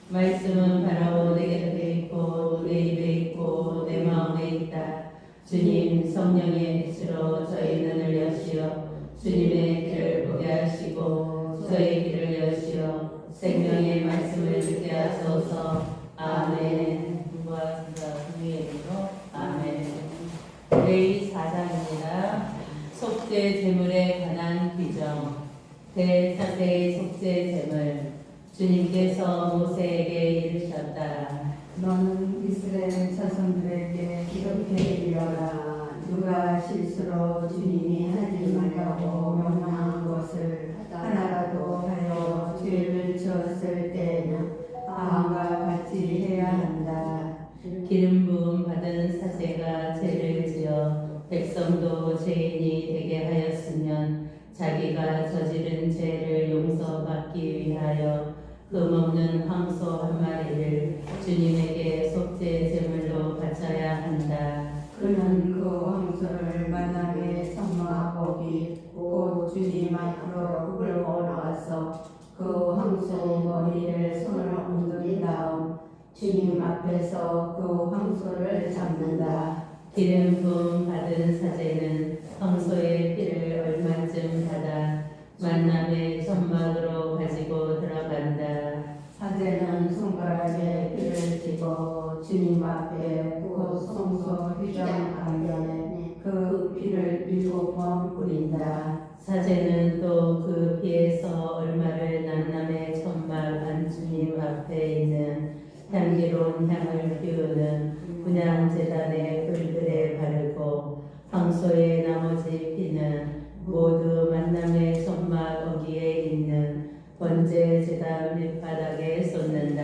말씀은 바로 내 곁에 있고 내 입에 있고 내 마음에 있다. 주님 성령의 빛으로 저희 눈을 여시어 주님의 길을 보게 하시고 저희 길을 여시어 생명의 말씀을 듣게 하소서. 아멘. 공부하신다 주님의 이름으로 아멘. 레위 4장입니다. 속죄 제물에 관한 규정. 제3세의 속죄 제물. 주님께서 모세에게 이르셨다. 너는 이스라엘 자손들에게 이렇게 이르라. 누가 실수로 주님이 하지 말라고 명령한 것을 하나라도 하여 죄를 지었을 때에는 다음과 같이 해야 한다. 기름 부음 받은 사제가 죄를 지어 백성도 죄인이 되게 하였으면 자기가 저지른 죄를 용서받기 위하여 흠없는 황소 한 마리를 주님에게 속죄 제물로 바쳐야 한다. 그는 그 황소를 만남의 성막 거기 곧 주님 앞으로 끌고 나와서 그 황소 머리를 손으로 얹은 다음 주님 앞에서 그 황소를 잡는다. 기름 부음 받은 사제는 황소의 피를 얼마쯤 받아 만남의 천막으로 가지고 들어간다. 사제는 손가락에 피를 집어 주님 앞에 곧 성소 휘장 안면에 그 피를 7번 뿌린다. 사제는 또 그 피에서 얼마를 만남의 천막 안 주님 앞에 있는 향기로운 향을 피우는 분향 제단의 불들에 바르고 황소의 나머지 피는 모두 만남의 천막 어기에 있는 번제 제단 밑바닥에 쏟는다.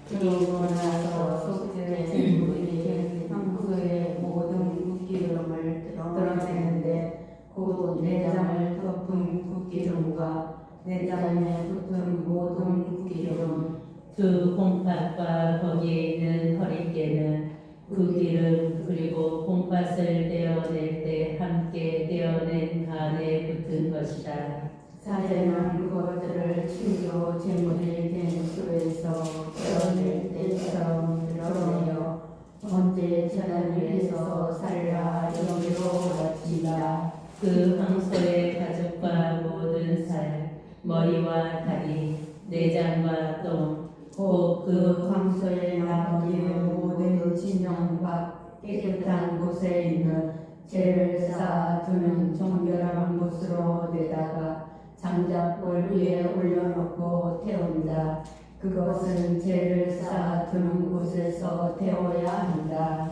그러고 나서 속죄 제물이 황소의 모든 붓기름을 드러내는데 곧 내장을 덮은 붓기름과 내장에 붙은 모든 붓기름 두 콩팥과 거기에 있는 허리깨는 그 기름 그리고 콩팥을 떼어낼 때 함께 떼어낸 간에 붙은 것이다. 사제는 그것들을 친교 제물이 된 수에서 떼어낼 때처럼 드러내어 번제 제단 위에서 살라 여기로 바친다. 그 황소의 가죽과 모든 살, 머리와 다리, 내장과 똥, 곧 그 황소의 나머지의 모든 진영과 깨끗한 곳에 있는 죄를 쌓아두는 정결한 곳으로 내다가 장작불 위에 올려놓고 태운다. 그것은 죄를 쌓아두는 곳에서 태워야 한다.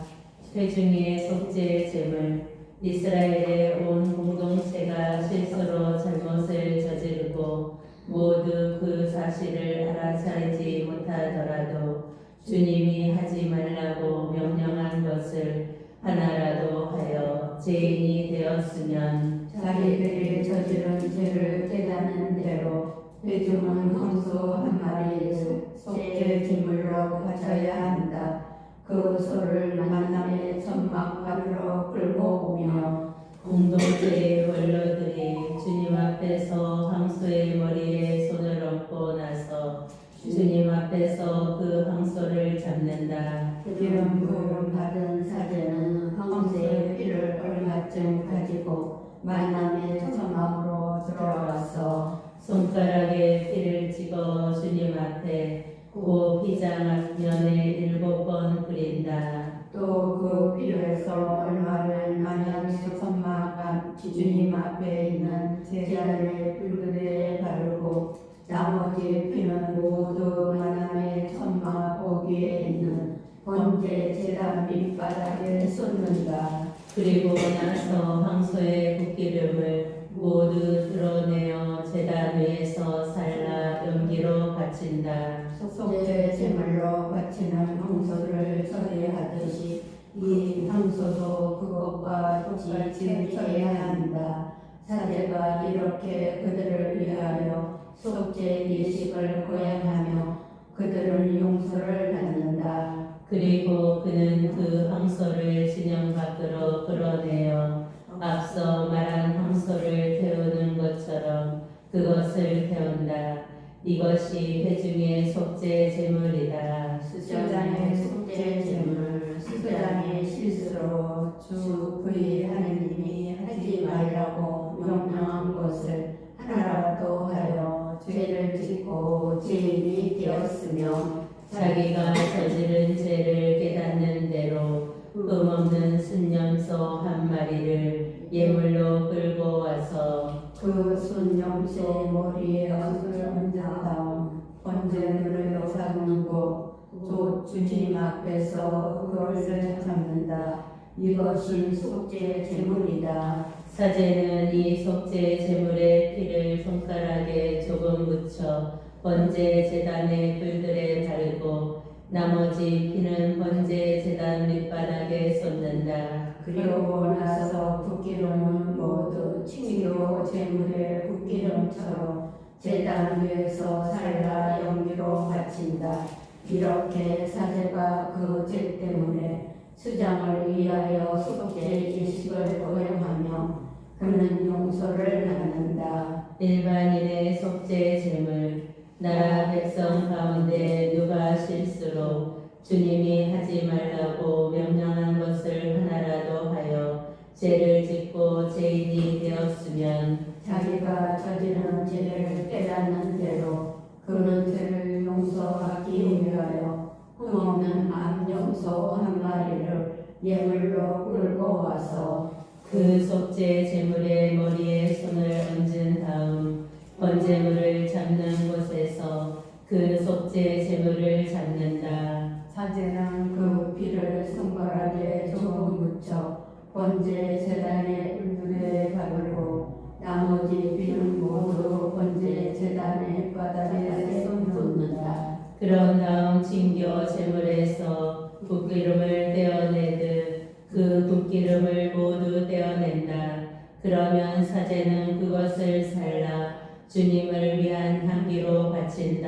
회중의 속죄 제물. 이스라엘의 온 공동체가 실수로 잘못을 저지르고 모두 그 사실을 알아차리지 못하더라도 주님이 하지 말라고 명령한 것을 하나라도 하여 죄인이 되었으면 자기들이 저지른 죄를 깨닫는 대로 회중은 황소 한 마리를 속죄 제물로 바쳐야 한다. 그 소를 만남의 천막 안으로 끌고 오며 공동체의 원로들이 주님 앞에서 황소의 머리에 손을 얹고 나서 주님 앞에서 그 황소를 잡는다. 기름 부음 받은 사제는 황소의 피를 얼마쯤 가지고 만남의 천막으로 들어와서 손가락에 피를 찍어 주님 앞에 그 휘장 앞면에 7번 뿌린다. 또 그 피에서 얼마를 만남의 천막 앞 주님 앞에 있는 제단의 불그레에 바르고 나머지 피는 모두 만남의 천막 거기에 있는 번제 제단 밑바닥에 쏟는다. 그리고 나서 황소의 붓기름을 모두 드러내어 제단 위에서 살라 연기로 바친다. 속죄 제물로 바치는 황소를 처리하듯이 이 황소도 그것과 똑같이 처리해야 한다. 사제가 이렇게 그들을 위하여 속죄 예식을 거행하며 그들은 용서를 받는다. 그리고 그는 그 황소를 진영 밖으로 끌어내어 앞서 말한 황소를 태우는 것처럼 그것을 태운다. 이것이 회중의 속죄 제물이다. 수장의 속죄 제물 수장의 실수로 주 그의 하느님이 하지 말라고 명령한 것을 하나라도 하여 죄를 짓고 죄인이 되었으며 자기가 저지른 죄를 깨닫는 대로 흠없는 순념소 한 마리를 예물로 끌고 와서 그 순념새 머리에 얹을 얹은 다음 번제물을 잡는고 또 주님 앞에서 그것을 잡는다. 이것이 속죄 제물이다. 사제는 이 속죄 제물의 피를 손가락에 조금 묻혀 번제 제단의 뿔들에 바르고 나머지 피는 번제 제단 밑바닥에 쏟는다. 그리고 나서 붓기름은 모두 친교 제물의 붓기름처럼 제단 위에서 살라 연기로 바친다. 이렇게 사제가 그 죄 때문에 수장을 위하여 속죄 예식을 거행하며 그는 용서를 받는다. 일반인의 속죄 제물 나라 백성 가운데 누가 실수로 주님이 하지 말라고 명령한 것을 하나라도 하여 죄를 짓고 죄인이 되었으면 자기가 저지른 죄를 깨닫는 대로 그는 죄를 용서하기 위하여 흠없는 암염소 한 마리를 예물로 끌고 와서 그 속죄 제물의 머리에 손을 얹은 다음 번제물을 잡는 곳에서 그 속죄 제물을 잡는다. 사제는 그 피를 손가락에 조금 묻혀 번제 제단의 뿔들에 바르고 나머지 피는 모두 번제 제단의 바닥에 쏟는다. 그런 다음 진교 제물에서 붓기름을 떼어내듯 그 붓기름을 모두 떼어낸다. 그러면 사제는 그것을 살라 주님을 위한 향기로 바친다.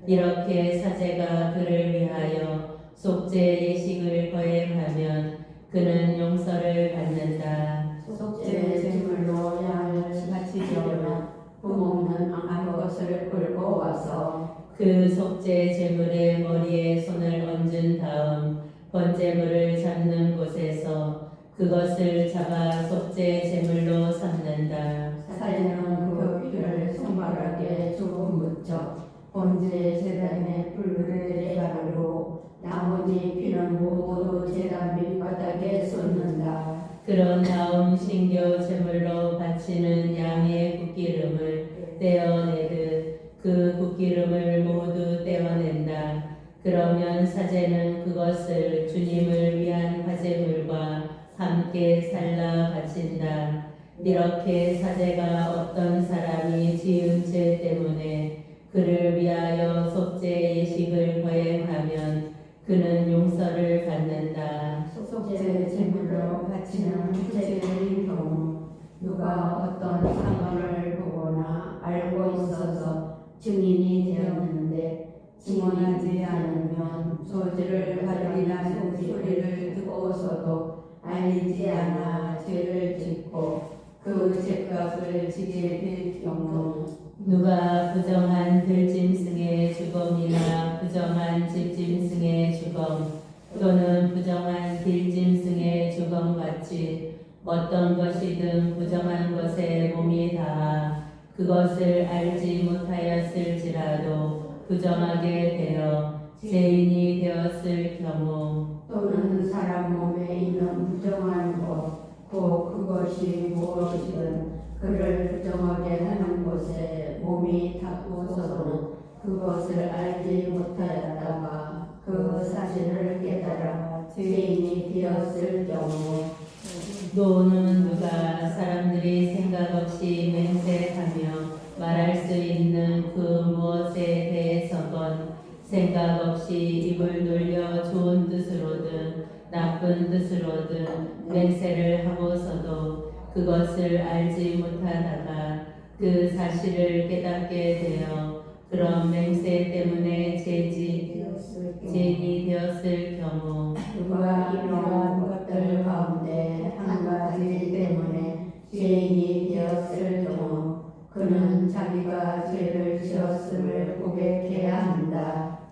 이렇게 사제가 그를 위하여 속죄 예식을 거행하면 그는 용서를 받는다. 속죄 제물로 양을 바치려면 흠없는 암것을 끌고 와서 그 속죄 제물의 머리에 손을 얹은 다음 번제물을 잡는 곳에서 그것을 잡아 속죄 제물로 삼는다. 사제는 그 피를 손가락에 조금 묻혀 번제 제단의 뿔들에 바르고 나머지 피는 모두 제단 밑바닥에 쏟는다. 그런 다음 신교 제물로 바치는 양의 붓기름을 떼어내듯 그 붓기름을 모두 떼어낸다. 그러면 사제는 그것을 주님을 위한 화제물과 함께 살라 바친다. 이렇게 사제가 어떤 사람이 지은 죄 때문에 그를 위하여 속죄 예식을 거행하면 그는 용서를 받는다. 속죄 제물로 바치는 후제인 경우 누가 어떤 사건을 보거나 알고 있어서 증인이 되었는데 증언하지 않으면 소지를 가리나 소리를 듣고서도 알리지 않아 죄를 짓고 그 죄값을 지게 될 경우 누가 부정한 들짐승의 주검이나 부정한 집짐승의 주검 또는 부정한 들짐승의 주검같이 어떤 것이든 부정한 것에 몸이 닿아 그것을 알지 못하였을지라도 부정하게 되어 죄인이 되었을 경우 또는 사람 몸에 있는 부정한 것, 곧 그것이 무엇이든 그를 부정하게 하는 곳에 몸이 닿고서는 그것을 알지 못하였다가 그 사실을 깨달아 죄인이 되었을 경우 노는 누가 사람들이 생각 없이 맹세하며 말할 수 있는 그 무엇에 대해서건 생각 없이 입을 놀려 좋은 뜻으로든 나쁜 뜻으로든 맹세를 하고서도 그것을 알지 못하다가 그 사실을 깨닫게 되어 그런 맹세 때문에 죄인이 되었을 경우 누가 이러한 것들 가운데 한 가지 때문에 죄인이 되었을 경우 그는 자기가 죄를 지었음을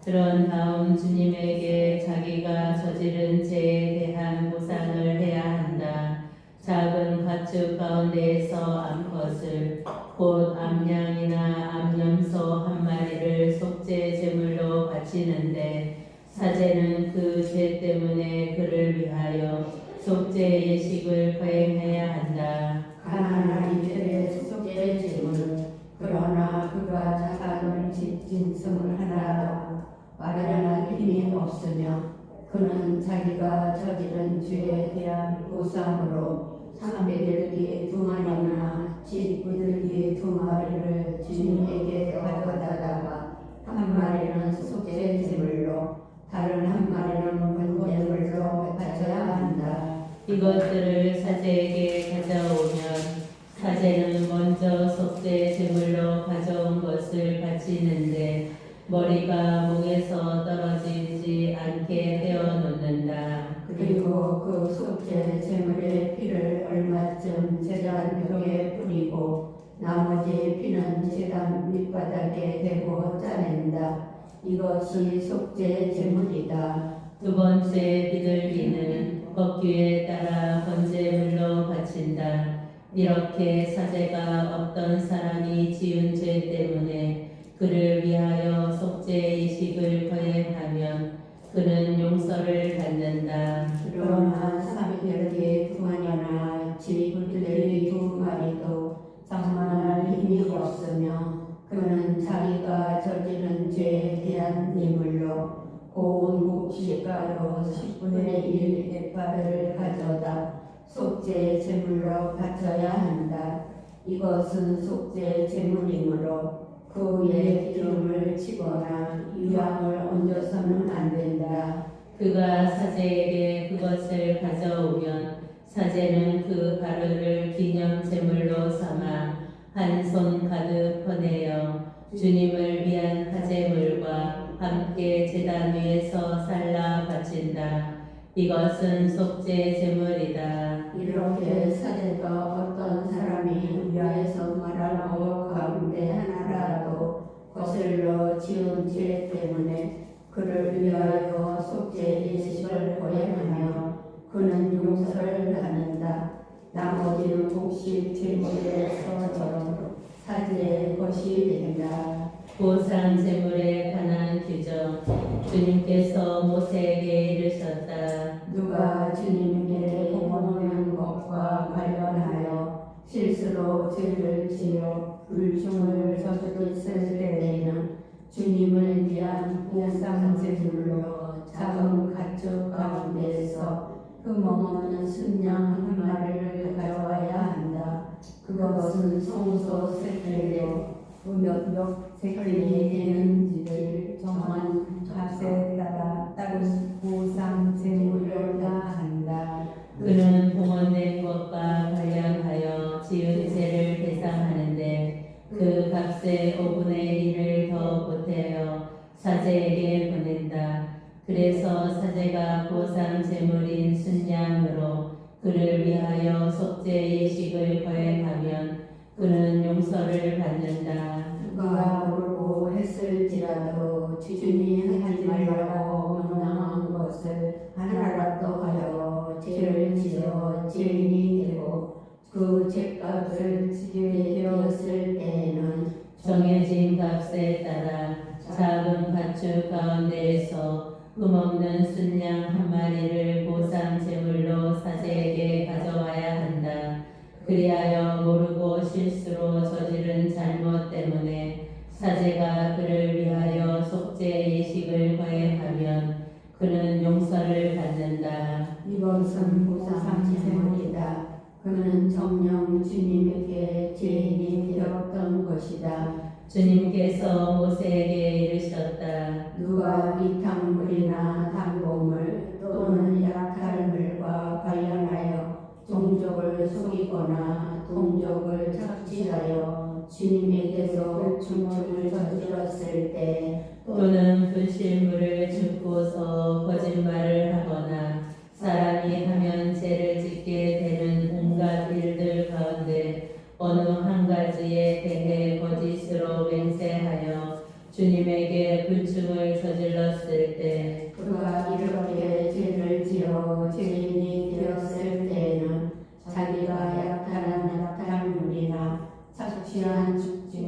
그런 다음 주님에게 자기가 저지른 죄에 대한 보상을 해야 한다. 작은 가축 가운데에서 암컷을 곧 암양이나 암염소 한 마리를 속죄 제물로 바치는데 사제는 그 죄 때문에 그를 위하여 속죄 예식을 거행해야 한다. 가난한 이들의 속죄 제물 그러나 그가 작은 진승을 하나도 마련할 힘이 없으며 그는 자기가 저지른 죄에 대한 보상으로 300일기에 2마리나 쥐뿔기에 2마리를 주님에게 가져다다가 한 마리는 속죄 제물로 다른 한 마리는 번제물로 바쳐야 한다. 이것들을 사제에게 가져오면 사제는 먼저 속죄 제물로 가져온 것을 바치는데 머리가 목에서 떨어지지 않게 떼어 놓는다. 그리고 그 속죄 제물의 피를 얼마쯤 제단 벽에 뿌리고 나머지 피는 제단 밑바닥에 대고 짜낸다. 이것이 속죄 제물이다. 두 번째 비둘기는 법규에 따라 번제물로 바친다. 이렇게 사제가 어떤 사람이 지은 죄 때문에 그를 위하여 속죄 예식을 거행하면 그는 용서를 받는다. 그러나 3일기에 2마리나 쥐뿔들이 2마리도 장만할 힘이 없으며 그는 자기가 저지른 죄에 대한 예물로 고운 곡식가루 10분의 1 에파를 가져다 속죄 제물로 바쳐야 한다. 이것은 속죄 제물이므로 그의 기름을 치거나 유황을 얹어서는 안 된다. 그가 사제에게 그것을 가져오면 사제는 그 가루를 기념 제물로 삼아 한 손 가득 퍼내어 주님을 위한 화제물과 함께 제단 위에서 살라 바친다. 이것은 속죄 제물이다. 이렇게 사제가 어떤 사람이 위에서 말하고 가운데 하나라도 거슬러 지은 죄 때문에 그를 위하여 속죄 예식을 거행하며 그는 용서를 받는다. 나머지는 곡식 제물에서처럼 사제의 것이 된다. 보상 제물에 관한 규정. 주님께서 모세에게 이르셨다. 누가 주님께 복먹는 것과 관련하여 실수로 죄를 지어 불충을 저질렀을 때에는 주님을 위한 보상 제물로 작은 가축 가운데에서 흠없는 순양 한 마리를 가져와야 한다. 그것은 성소 세겔로 몇 세겔이 되는지를 정한 값에 따라 따른 보상 제물을 한다. 그는 봉헌된 것과 관련하여 지은 죄를 배상하는데 그 값의 5분의 1을 더 보태어 사제에게 보낸다. 그래서 사제가 보상 제물인 순양으로 그를 위하여 속죄 예식을 거행하면 그는 용서를 받는다. 누가 모르고 했을지라도 주님이 하지 말라고 명령한 것을 하나라도 하여 죄를 지어 죄인이 되고 그 죄값을 지게 되었을 때에는 정해진 값에 따라 작은 가축 가운데에서 흠없는 순양 한 마리를 보상 제물로 사제에게 가져와야 한다. 그리하여 모르고 실수로 저지른 잘못 때문에 사제가 그를 위하여 속죄 예식을 거행하면 그는 용서를 받는다. 이것은 보상 제물이다. 그는 정녕 주님에게 죄인이 되었던 것이다. 주님께서 모세에게 이르셨다. 누가 이탕물이나 단고물 또는 약탈물과 관련하여 종족을 속이거나 동족을 착취하여 주님에게서 충충을 저질렀을 때 또는 불실물을 줍고서 거짓말을 하거나 사람이 하면 죄를 짓게 되는 온갖 일들 가운데 어느 한 가지에 대해 거짓으로 맹세하여 주님에게 불충을 저질렀을 때 그가 이렇게 죄를 지어 죄인이 되었을 때에는 자기가 약탈한 물이나 착취한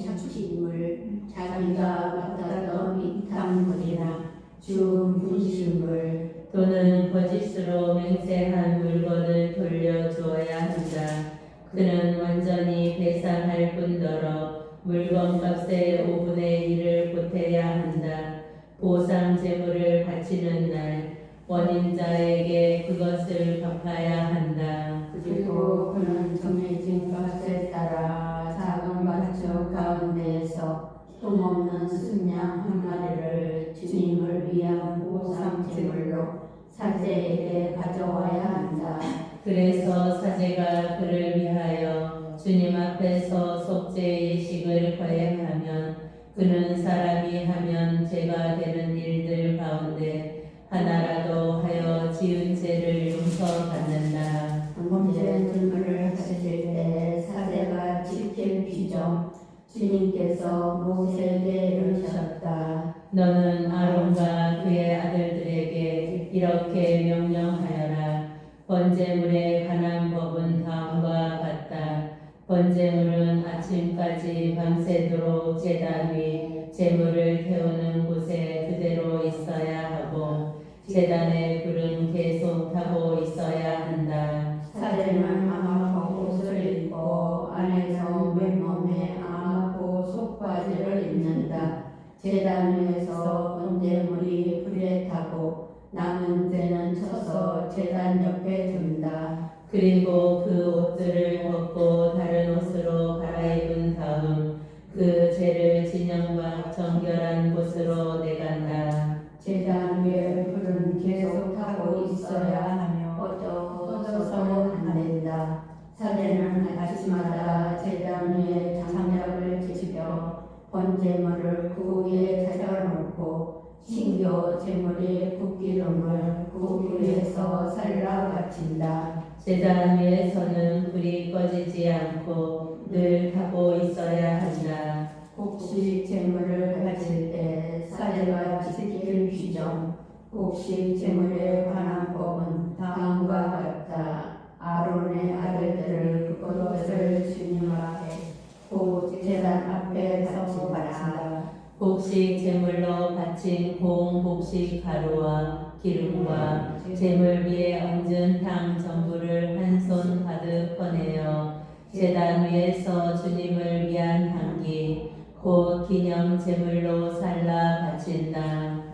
착취물, 자기가 받았던 이탕물이나 주 분실물 또는 거짓으로 맹세한 물건을 돌려주어야 한다. 그는 완전히 배상할 뿐더러 물건값의 5분의 1을 보태야 한다. 보상 제물을 바치는 날 원인자에게 그것을 갚아야 한다. 그리고 그는 정해진 값에 따라 작은 가축 가운데에서 흠없는 순양 한 마리를 주님을 위한 보상 제물로 사제에게 가져와야 한다. 그래서 사제가 그를 위하여 주님 앞에서 속죄 예식을 거행하면 그는 사람이 하면 죄가 되는 일들 가운데 하나라도 하여 지은 죄를 용서받는다. 문제 질문을 하실 때 사제가 지킬 규정 주님께서 모세에게 이르셨다. 너는 아론과 그의 아들들에게 이렇게 명령하여라. 번제물에 관한 법은 다음과 같다. 번제물은 아침까지 밤새도록 제단 위 제물을 태우는 곳에 그대로 있어야 하고 제단의 불은 계속 타고 있어야 한다. 사제는 암하고 옷을 입고 안에서 맨몸에 암하고 속바지를 입는다. 제단 위에서 번제물이 불에 타고 남은 때는 쳐서 제단 옆에 둔다. 그리고 그 옷들을 벗고 다른 옷으로 갈아입은 다음 그 죄를 진영 밖 정결한 곳으로 내간다. 제단 위에 불은 계속 타고 있어야 하며 꺼져서는 안 된다. 사제는 아침마다 제단 위에 장작을 지펴 번제물을 그 위에 차려놓고 신교 제물의 굽기름을 그 위에서 살라 바친다. 제단 위에서는 불이 꺼지지 않고 늘 타고 있어야 한다. 곡식 제물을 바칠 때 사제가 지킬 규정 곡식 제물에 관한 법은 다음과 같다. 아론의 아들들을 그것을 주님 앞에 곧 제단 앞에 바친다. 곡식 제물로 바친 고운 곡식 가루와 기름과 제물 위에 얹은 향 전부를 한 손 가득 꺼내어 제단 위에서 주님을 위한 향기 곧 기념 제물로 살라 바친다.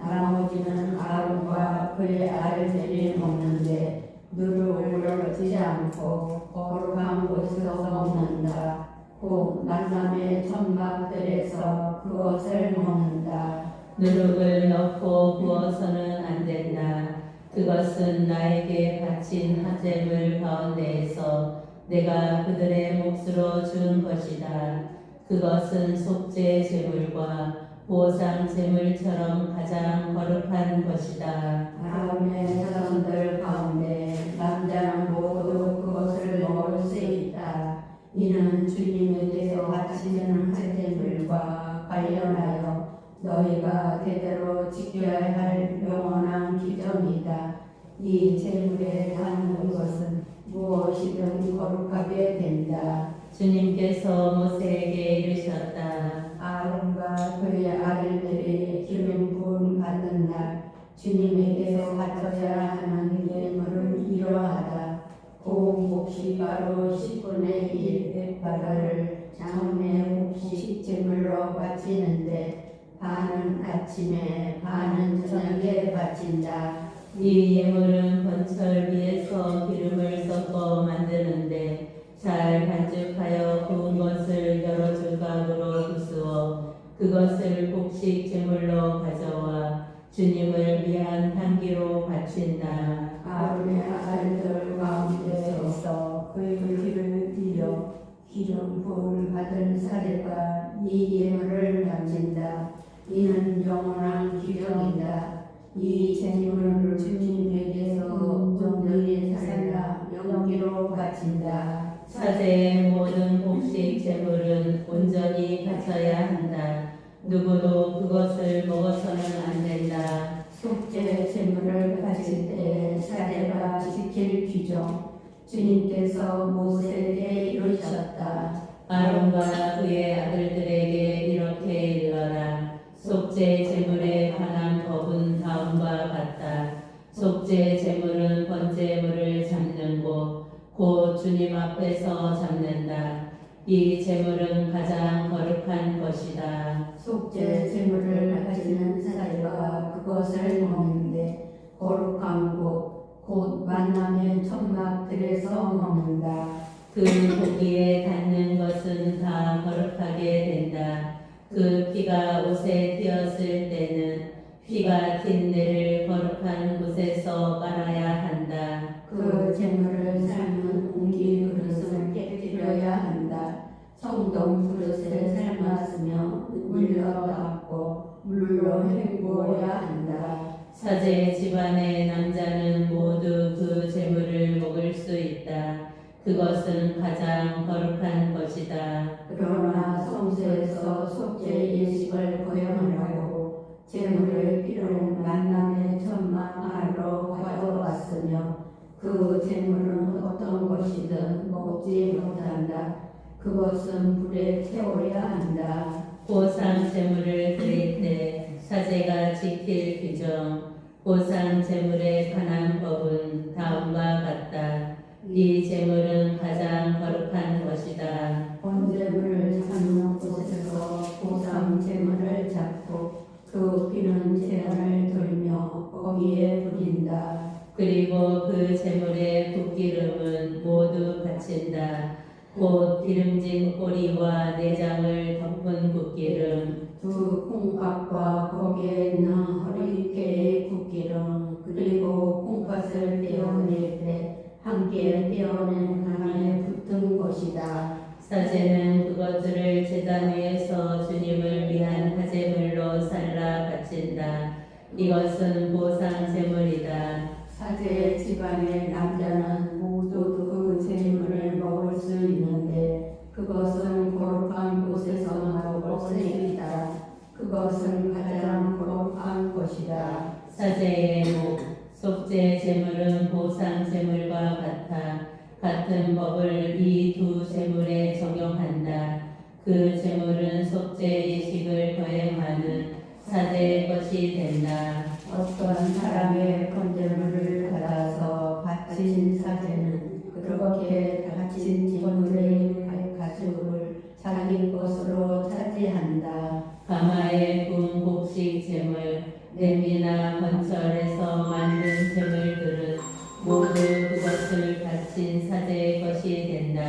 나머지는 아론과 그의 아들들이 먹는데 누를 올려놓지 않고 거룩한 곳에서 먹는다. 곧 만남의 천막들에서 그것을 먹는다. 누룩을 넣고 부어서는 안 된다. 그것은 나에게 바친 화제물 가운데에서 내가 그들의 몫으로 준 것이다. 그것은 속죄 제물과 보상 제물처럼 가장 거룩한 것이다. 아론의 자손들 가운데 남자는 모두 그것을 먹을 수 있다. 이는 주님에게서 바치는 화제물과 관련하여 너희가 대대로 지켜야 할 영원한 규정이다. 이 제물에 담는 것은 무엇이든 거룩하게 된다. 주님께서 모세에게 이르셨다. 아론과 그의 아들들이 기름 부음 받는 날 주님에게서 바쳐야 하는 예물은 이러하다. 고운 곡식가루 10분의 1 백바를 장내 곡식 제물로 바치는데 반은 아침에 반은 저녁에 바친다. 이 예물은 번철 위에서 기름을 섞어 만드는데 잘 반죽하여 구운 것을 여러 조각으로 부수어 그것을 곡식 제물로 가져와 주님을 위한 향기로 바친다. 아론의 아들들 가운데서 그의 귀를 들여 기름 부음을 받은 사례가 이 예물을 바친다. 이는 영원한 규정이다. 이 제물을 주님에게서 온전히 살라 영기로 바친다. 사제의 모든 곡식 제물은 온전히 바쳐야 한다. 누구도 그것을 먹어서는 안 된다. 속죄 제물을 바칠 때 사제가 지킬 규정 주님께서 모세에게 이르셨다. 아론과 그의 아들들에게 이렇게 일러라. 속죄 제물에 관한 법은 다음과 같다. 속죄 제물은 번제물을 잡는 곳, 곧 주님 앞에서 잡는다. 이 제물은 가장 거룩한 것이다. 속죄 제물을 바치는 사제가 그것을 먹는데 거룩한 곳, 곧 만남의 천막들에서 먹는다. 그 고기에 닿는 것은 다 거룩하게 된다. 그 피가 옷에 튀었을 때는 피가 튄 데를 거룩한 곳에서 깔아야 한다. 그 제물을 삶은 옹기 그릇을 깨뜨려야 한다. 청동 그릇에 삶았으며 물로 닦고 물로 헹구어야 한다. 사제 집안의 남자는 모두 그 제물을 먹을 수 있다. 그것은 가장 거룩한 것이다. 그러나 성소에서 속죄 예식을 거행하려고 제물을 필요한 만남의 천막 안으로 가져왔으며 그 제물은 어떤 것이든 먹지 못한다. 그것은 불에 태워야 한다. 보상 제물을 드릴 때 사제가 지킬 규정, 보상 제물에 관한 법은 다음과 같다. 이 제물은 가장 거룩한 것이다. 번제물을 잡는 곳에서 보상 제물을 잡고 그 피는 재단을 돌며 거기에 뿌린다. 그리고 그 제물의 붓기름은 모두 바친다. 곧 기름진 꼬리와 내장을 덮은 붓기름, 두 콩팥과 거기에 있는 허리깨의 붓기름 그리고 콩팥을 떼어낼 때 함께 떼어낸 간에 붙은 것이다. 사제는 그것들을 제단 위에서 주님을 위한 화제물로 살라 바친다. 이것은 보상 제물이다. 사제 집안의 남자는 모두 그 제물을 먹을 수 있는데 그것은 거룩한 곳에서만 먹을 수 있다. 그것은 가장 거룩한 것이다. 사제의 목, 속죄 제물은 보상 제물과 같아 같은 법을 이 두 제물에 적용한다. 그 제물은 속죄 예식을 거행하는 사제의 것이 된다. 어떤 사람의 번제물을 받아서 바친 사제는 그렇게 바친 제물의 가죽을 자기 것으로 차지한다. 가마에 구운 곡식 제물, 냄비나 건철에서 만든 제물들은 모두 그것을 바친 사제의 것이 된다.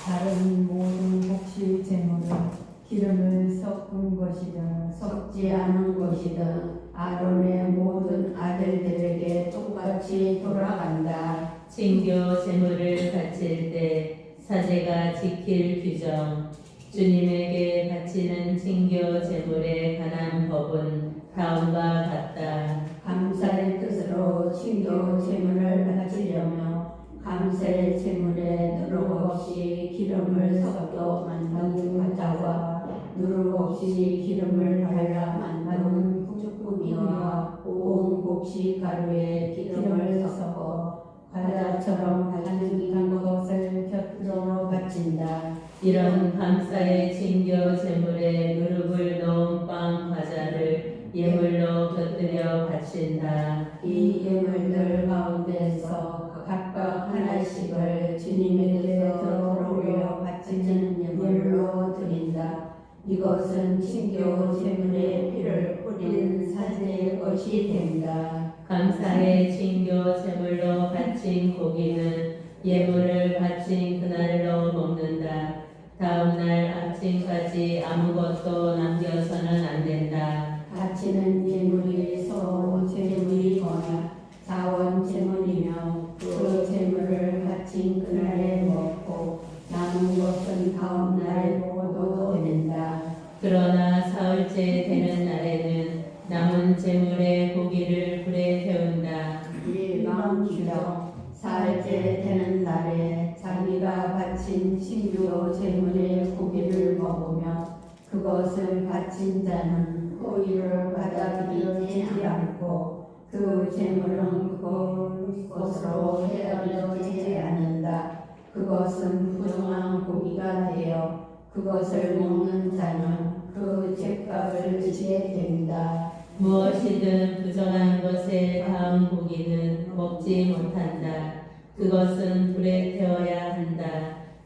다른 모든 곡식 제물은 기름을 섞은 것이든 섞지 않은 것이든 아론의 모든 아들들에게 똑같이 돌아간다. 친교 제물을 바칠 때 사제가 지킬 규정, 주님에게 바치는 친교 제물에 관한 법은 다음과 같다. 감사의 뜻으로 친교 제물을 바치려며 감사의 제물에 누룩 없이 기름을 섞어 만든 과자와 누룩 없이 기름을 발라 만든 쭈꾸미와 고운 곡식 가루에 기름을 섞어 과자처럼 반죽한 것을 곁들여 바친다. 이런 감사의 친교 제물에 누룩을 넣은 빵 과자를 예물로 곁들여 바친다. 이 예물들 가운데서 각각 하나씩을 주님에게 들어올려 바치는 예물로 드린다. 이것은 친교 제물의 피를 뿌린 사제의 것이 된다. 감사의 친교 제물로 바친 고기는 예물을 바친 그날로 먹는다. 다음 날 아침까지 아무것도 남겨서는 안 된다. 바치는 예물이 서원 제물이거나 자원 제물이며 그 제물을 바친 그날에 먹고 남은 것은 다음 날에 먹어도 된다. 그러나 사흘째 되는 날에는 남은 제물의 고기를 불에 태운다. 일반 규정 사흘째 되는 날에 자기가 바친 신교 제물의 고기를 먹으며 그것을 바친 자는 호의를 받아들이지 않고 그 재물은 그것으로 헤어지지 않는다. 그것은 부정한 고기가 되어 그것을 먹는 자는 그 죄값을 지게 된다. 무엇이든 부정한 것에 닿은 고기는 먹지 못한다. 그것은 불에 태워야 한다.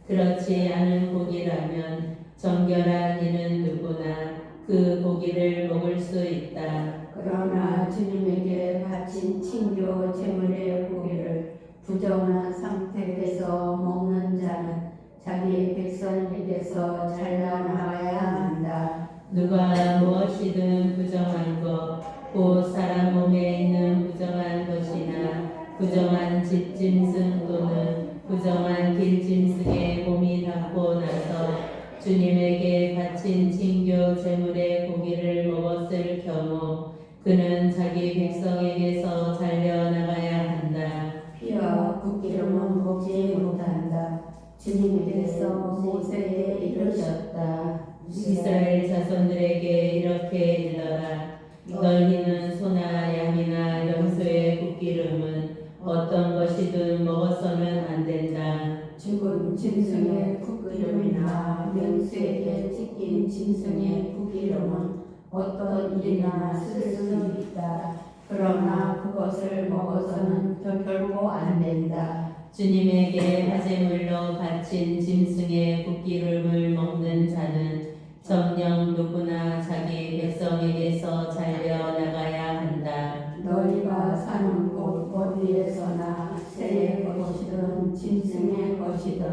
그렇지 않은 고기라면 정결한 이는 누구나 그 고기를 먹을 수 있다. 그러나 주님에게 바친 친교 제물의 고기를 부정한 상태에서 먹는 자는 자기 백성에게서 잘라나가야 한다. 누가 무엇이든 부정한 것, 곧 사람 몸에 있는 부정한 것이나 부정한 집짐승 또는 부정한 길짐승에 몸이 닿고 나서 주님에게 바친 친교 제물의 고기를 먹었을 경우 그는 자기 백성에게서 잘려나가야 한다. 피와 붓기름은 먹지 못한다. 주님께서 모세에게 이르셨다. 이스라엘 자손들에게 이렇게 일러라. 너희는 소나 양이나 염소의 붓기름은 어떤 것이든 먹어서는 안 된다. 죽은 짐승의 붓기름이나 명수에게 찢긴 짐승의 붓기름은 어떤 일이나 쓸 수 있다. 그러나 그것을 먹어서는 결코 안 된다. 주님에게 화제물로 바친 짐승의 붓기름을 먹는 자는 정녕 누구나 자기 백성에게서 잘려나가야 한다. 너희가 사는 곳 어디에서나 새의 것이든 짐승의 것이든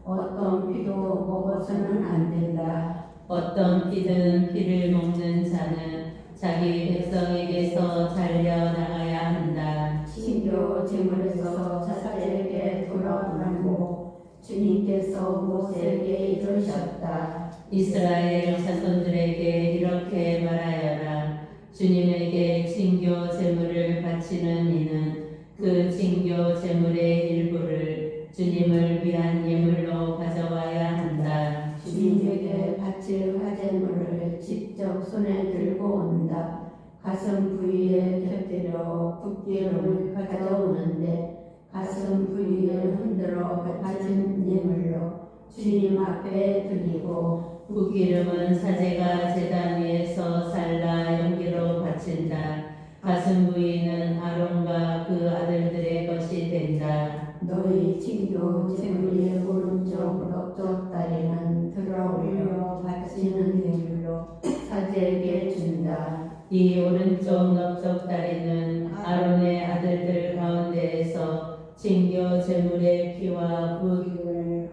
어떤 피도 먹어서는 안 된다. 어떤 피든 피를 먹는 자는 자기 백성에게서 잘려나가야 한다. 신교 제물에서 사제에게 돌아오라고 주님께서 모세에게 이르셨다. 이스라엘 자손들에게 이렇게 말하여라. 주님에게 친교 제물을 바치는 이는 그 친교 제물의 일부를 주님을 위한 예물로 가져와야 한다. 주님에게 바칠 화제물을 직접 손에 들고 온다. 가슴 부위에 곁들여 붓기름을 가져오는데 가슴 부위를 흔들어 바친 예물로 주님 앞에 드리고 붓기름은 사제가 제단 위에서 살라 연기로 바친다. 가슴 부위는 아론과 그 아들들의 것이 된다. 너희 친교 제물의 오른쪽 넓적 다리는 들어 올려 바치는 예물로 사제에게 준다. 이 오른쪽 넓적 다리는 아론의 아들들 가운데에서 친교 제물의 피와 붓을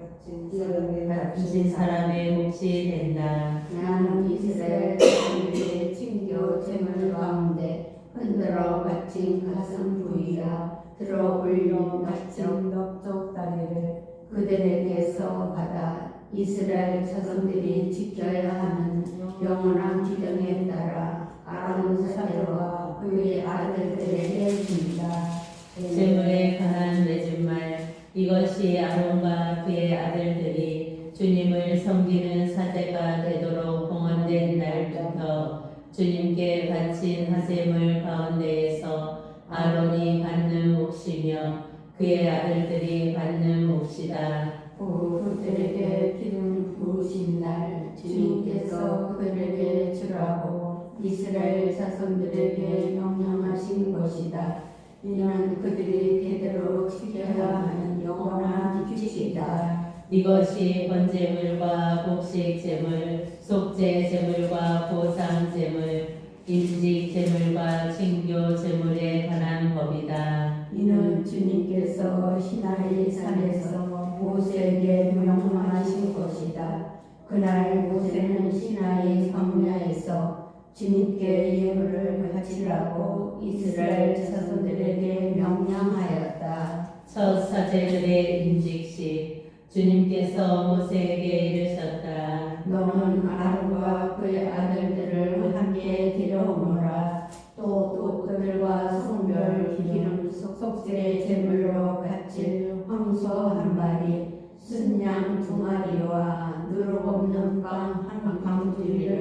바친 사람의 몫이 된다. 나는 이스라엘 사람들의 친교 제물 가운데 흔들어 바친 가슴 부위와 들어 올려 바친 넓적 다리를 그들에게서 받아 이스라엘 자손들이 지켜야 하는 영원한 규정에 따라 아론 사제와 그의 아들들에게 준다. 제물에 관한 맺은 말 이것이 아론과 그의 아들들이 주님을 섬기는 사제가 되도록 봉헌된 날부터 주님께 바친 화제물 가운데에서 아론이 받는 몫이며 그의 아들들이 받는 몫이다. 그들에게 기름 부으신 날 주님께서 그들에게 주라고 이스라엘 자손들에게 명령하신 것이다. 이는 그들이 대대로 지켜야 하는 영원한 규칙이다. 이것이 번제물과 곡식제물, 속죄제물과 보상제물, 임직제물과 친교제물에 관한 법이다. 이는 주님께서 시나이 산에서 모세에게 명령하신 것이다. 그날 모세는 시나이 광야에서 주님께 예물을 바치라고 이스라엘 자손들에게 명령하였다. 첫 사제들의 임직식 주님께서 모세에게 이르셨다. 너는 아론과 그의 아들들을 함께 데려오너라. 또 그들과 성별 기름 속죄 제물로 바칠 황소 한 마리, 순양 두 마리와 누룩 없는 빵 한 방주리를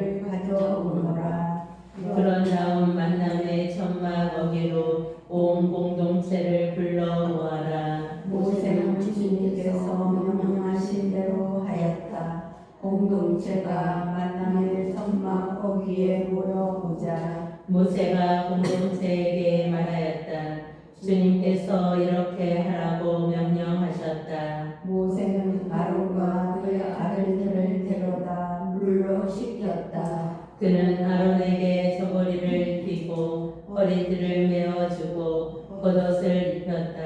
그런 다음 만남의 천막 어기로 온 공동체를 불러 모아라. 모세는 주님께서 명령하신 대로 하였다. 공동체가 만남의 천막 거기에 모여보자. 모세가 공동체에게 말하였다. 주님께서 이렇게 하라고 명령하셨다. 모세는 아론과 그의 아들들을 데려다 물로 씻겼다. 그는 아론에게 저고리를 띠고 허리띠를 메어주고 겉옷을 입혔다.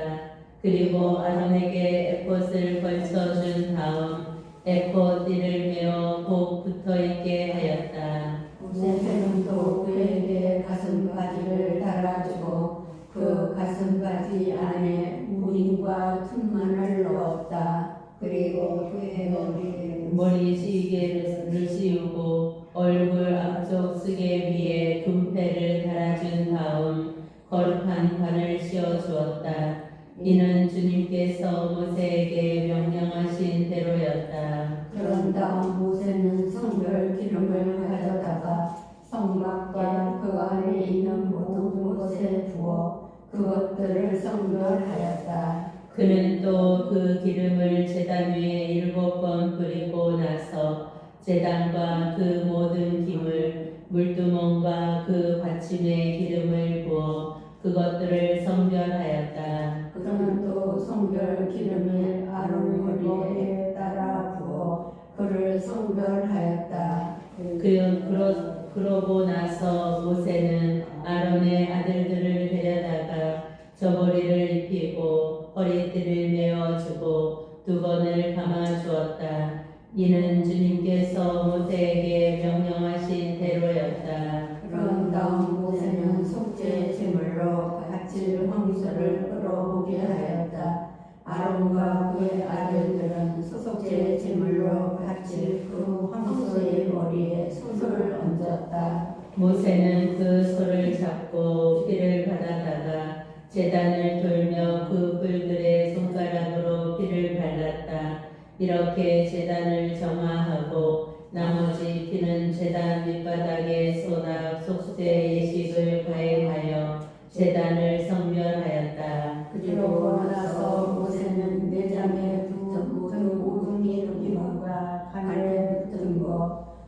그리고 아론에게 에봇을 걸쳐준 다음 에봇띠를 메어 복 붙어있게 하였다. 모세는 또 그에게 가슴바지를 달아주고 그 가슴바지 안에 무림과 틈만을 넣었다. 그리고 그의 머리에 머리 시계를 씌우고 얼굴 앞쪽 쓰개 위에 금패를 달아준 다음 거룩한 관을 씌워주었다. 이는 주님께서 모세에게 명령하신 대로였다. 그런 다음 모세는 성별 기름을 가져다가 성막과 그 안에 있는 모든 곳에 부어 그것들을 성별하였다. 그는 또 그 기름을 제단 위에 7번 뿌리고 나서 제단과 그 모든 기물, 물두멍과 그 받침에 기름을 부어 그것들을 성별하였다. 그는 또 성별 기름을 아론 머리에 따라 부어 그를 성별하였다. 그러고 나서 모세는 아론의 아들들을 데려다가 저고리를 입히고 허리띠를 메어주고 두건을 감아주었다. 이는 주님께서 모세에게 명령하신 대로였다. 그런 다음 모세는 속죄 제물로 바칠 황소를 끌어오게 하였다. 아론과 그의 아들들은 속죄 제물로 바칠 그 황소의 머리에 손을 얹었다. 모세는 그 소를 잡고 피를 받아다가 제단을 돌며 그 뿔들의 손가락으로 피를 발랐다. 이렇게 제단을 정화하고 나머지 피는 제단 밑바닥에 쏟아 속죄 예식을 가행하여 제단을 성별하였다. 그리고 나서 모세는 내장에 붙은 우두미 기름과 간에 붙은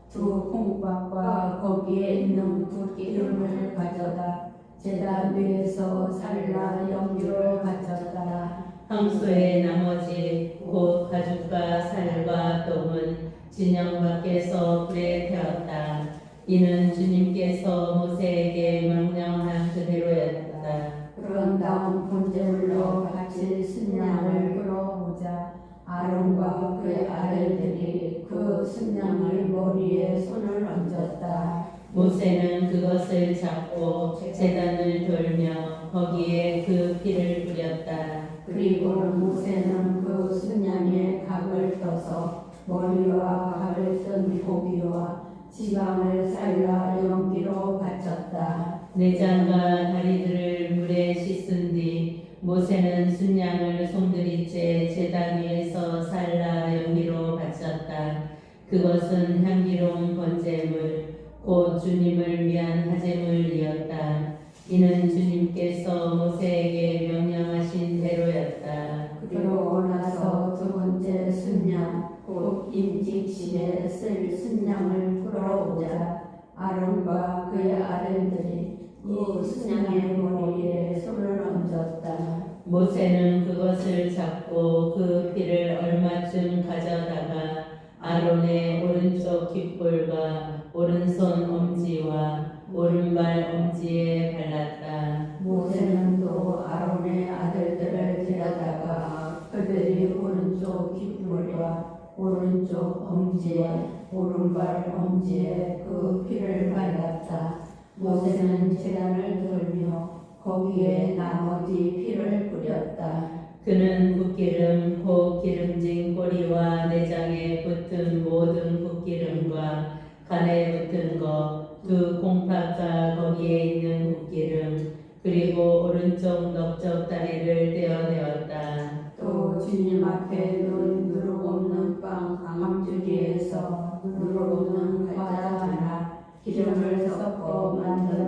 두 콩밥과 거기에 있는 붓기름을 가져다 제단 위에서 살라 염주를 바쳤다. 황소의 나머지 곧 가죽과 살과 똥은 진영 밖에서 불에 태웠다. 이는 주님께서 모세에게 명령한 그대로였다. 그런 다음 번제물로 바칠 순양을 끌어오자 아론과 그의 아들들이 그 순양의 머리에 손을 얹었다. 모세는 그것을 잡고 제단을 돌며 거기에 그 피를 뿌렸다. 그리고 모세는 그 순양의 각을 떠서 머리와 각을 뜬 고기와 지방을 잘라 연기로 바쳤다. 내장과 다리들을 물에 씻은 뒤 모세는 순양을 손들이째 제단 위에서 살라 연기로 바쳤다. 그것은 향기로운 번제물 곧 주님을 위한 화제물이었다. 이는 주님께서 모세에게 명령하신 대로였다. 그리고 나서 두 번째 순양 곧 임직시에 쓸 순양을 풀어오자 아론과 그의 아들들이 이 순양의 머리에 손을 얹었다. 모세는 그것을 잡고 그 피를 얼마쯤 가져다가 아론의 오른쪽 귓볼과 오른손 엄지와 오른발 엄지에 발랐다. 모세는 또 아론의 아들들을 데려다가 그들이 오른쪽 귓볼과 오른쪽 엄지에 오른발 엄지에 그 피를 발랐다. 모세는 제단을 돌며 거기에 나머지 피를 뿌렸다. 그는 붓기름 곧 기름진 꼬리와 내장에 붙은 모든 붓기름과 간에 붙은 것 두 콩팥과 거기에 있는 붓기름 그리고 오른쪽 넓적 다리를 떼어내었다. 또 주님 앞에 놓은 누룩 없는 빵 강함주리에서 누룩 없는 과자 하나 기름을 섞어 만든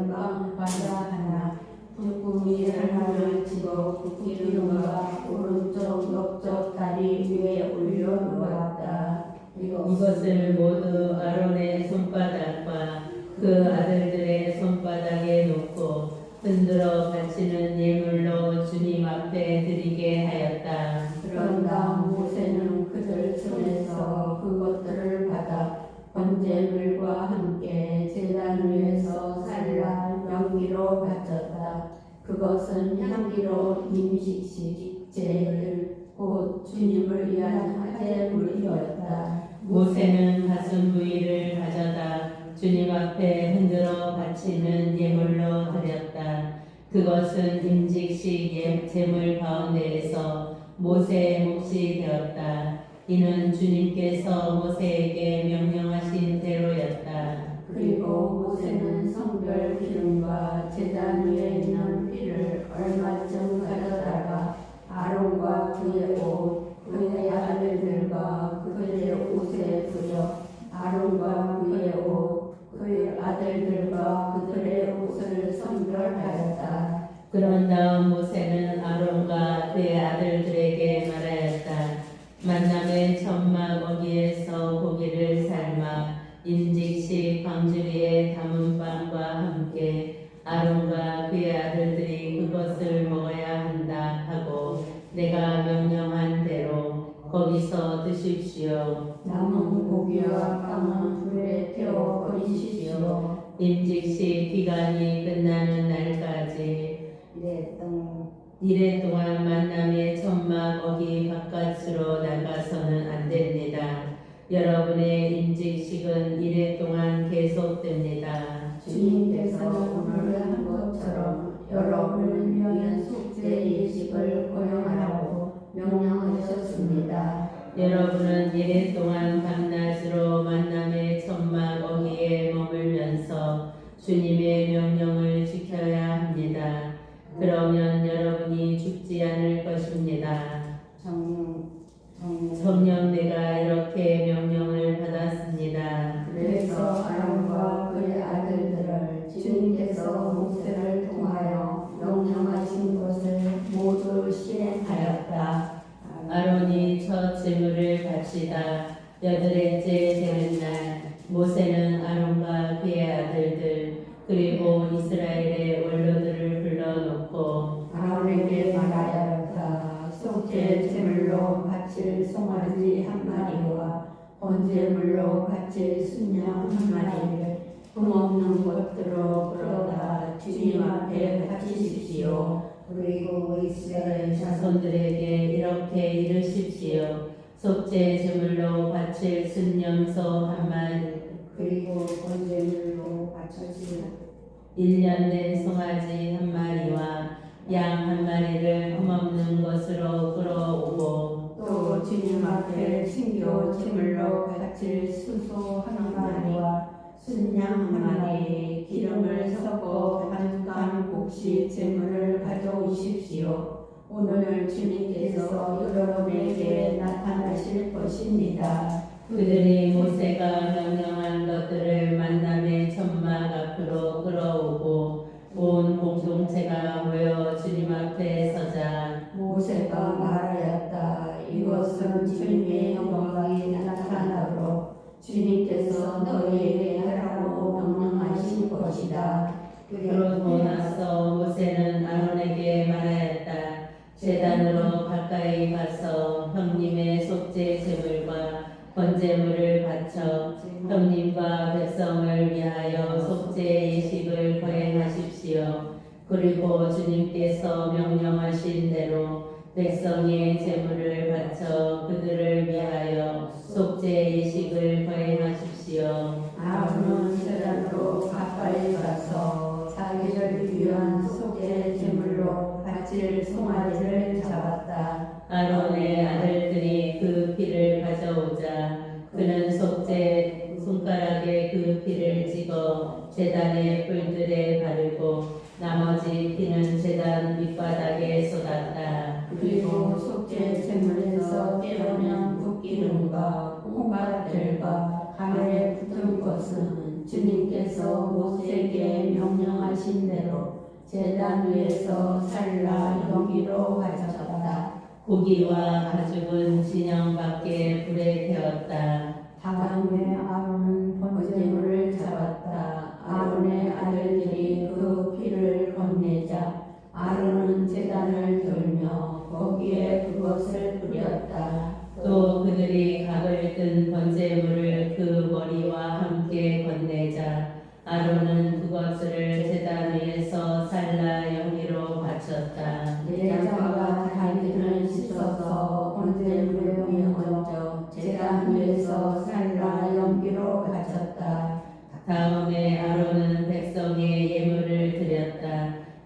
흔들어 바치는 예물로 주님 앞에 드리게 하였다. 그런 다음 모세는 그들 손에서 그것들을 받아 번제물과 함께 제단 위에서 살라 연기로 바쳤다. 그것은 향기로 임식식 제를 곧 주님을 위한 화제물이었다. 모세는 가슴 부위를 가져다 주님 앞에 흔들어 바치는 예물로 드렸다. 그것은 임직식 제물 가운데에서 모세의 몫이 되었다. 이는 주님께서 모세에게 명령하신 대로였다. 그리고 모세는 성별 기름과 제단 위에 있는 피를 얼마쯤 가져다가 아론과 그의 옷, 그의 아들들과 그의 옷에 부려 아론과 그의 옷, 그의 아들들과 그들의 옷을 성별하였다. 그런 다음 모세는 아론과 그의 아들들에게 말하였다. 만남의 천막 어기에서 고기를 삶아 임직식 광주리에 담은 빵과 함께 아론과 그의 아들들이 그것을 먹어야 한다 하고 내가 명령한 대로 거기서 드십시오. 남은 고기와 빵은 불에 태워 버리십시오. 임직식 기간이 끝나는 날까지 이래 동안 만남의 천막 어기 바깥으로 나가서는 안 됩니다. 여러분의 임직식은 이래 동안 계속됩니다. 주님께서 오늘 한 것처럼 여러분을 위한 속죄 예식을 거행하라고 명령하셨습니다. 여러분은 이래 동안 밤낮으로 만남의 천막 어기에 머물면서 주님의 명령을 지켜야 합니다. 그러면 여러분이 죽지 않을 것입니다. 정녕 내가 이렇게 명령을 받았습니다. 그래서 아론과 그의 아들들을 주님께서 모세를 통하여 명령하신 것을 모두 실행하였다. 아론이 첫 제물을 바치다 여덟째 되는 날 모세는 아론과 그의 아들들 그리고 이스라엘의 원로들을 불러놓고 아론에게 말하였다. 속죄 제물로 바칠 송아지 한 마리와 번제물로 바칠 순양 한 마리를 흠없는 것들로 끌어다 주님 앞에 바치십시오. 그리고 이스라엘 자손들에게 이렇게 이르십시오. 속죄 제물로 바칠 순염소 한 마리 그리고 번제물로 바쳐질 1년 된 송아지 한 마리와 양 한 마리를 흠없는 것으로 끌어오고 또 주님 앞에 신교 제물로 바칠 수소 한 마리와 순양 한 마리 기름을 섞어 반죽한 곡식 제물을 가져오십시오. 오늘 주님께서 여러분에게 나타나실 것입니다. 그들이 모세가 명령한 것들을 만남의 천막 앞으로 끌어오고 온 공동체가 모여 주님 앞에 서자 모세가 말하였다. 이것은 주님의 영광이 나타나도록 주님께서 너희에게 하라고 명령하신 것이다. 그러고 나서 모세는 아론에게 말하였다. 제단으로 가까이 가서 형님의 속죄 제물과 번제물을 바쳐 형님과 백성을 위하여 속죄 예식을 거행하십시오. 그리고 주님께서 명령하신 대로 백성의 제물을 바쳐 그들을 위하여 속죄 예식을 거행하십시오. 아론은 제단으로 가까이 가서 자기를 위한 속죄 제물로 바칠 송아지를 잡았다. 아론의 아들들이 그 피를 가져오자 그는 속죄 손가락에 그 피를 찍어 제단의 뿔들에 바르고 나머지 피는 제단 밑바닥에 쏟았다. 그리고 속죄 제물에서 떼어낸 붓기름과 콩밭들과 가면에 붙은 것은 주님께서 모세에게 명령하신 대로 제단 위에서 살라 연기로 바쳤다. 고기와 가죽은 진영 밖에 불에 태웠다. 다음에 아론은 번제물을 잡았다. 아론의 아들들이 그 피를 건네